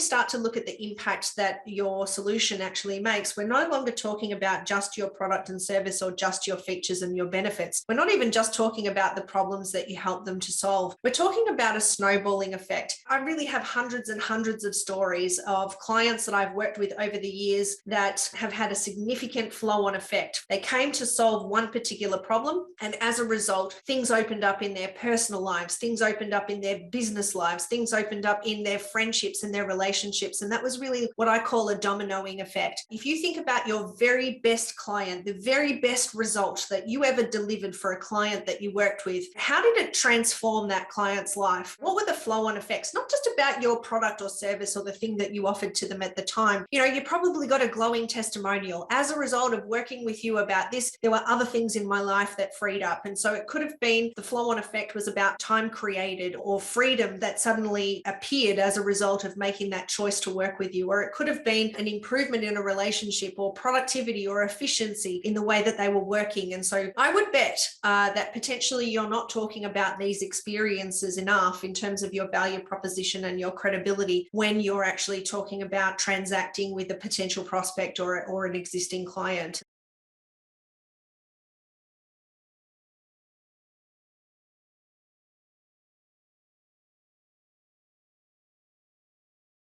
we start to look at the impact that your solution actually makes, we're no longer talking about just your product and service or just your features and your benefits. We're not even just talking about the problems that you help them to solve. We're talking about a snowballing effect. I really have hundreds and hundreds of stories of clients that I've worked with over the years that have had a significant flow-on effect. They came to solve one particular problem, and as a result, things opened up in their personal lives, things opened up in their business lives, things opened up in their friendships and their relationships. And that was really what I call a dominoing effect. If you think about your very best client, the very best result that you ever delivered for a client that you worked with, how did it transform that client's life? What were the flow-on effects? Not just about your product or service or the thing that you offered to them at the time. You probably got a glowing testimonial. As a result of working with you about this, there were other things in my life that freed up. And so it could have been the flow-on effect was about time created or freedom that suddenly appeared as a result of making that choice to work with you. Or it could have been an improvement in a relationship or productivity or efficiency in the way that they were working. And so I would bet that potentially you're not talking about these experiences enough in terms of your value proposition and your credibility when you're actually talking about transacting with a potential prospect or an existing client.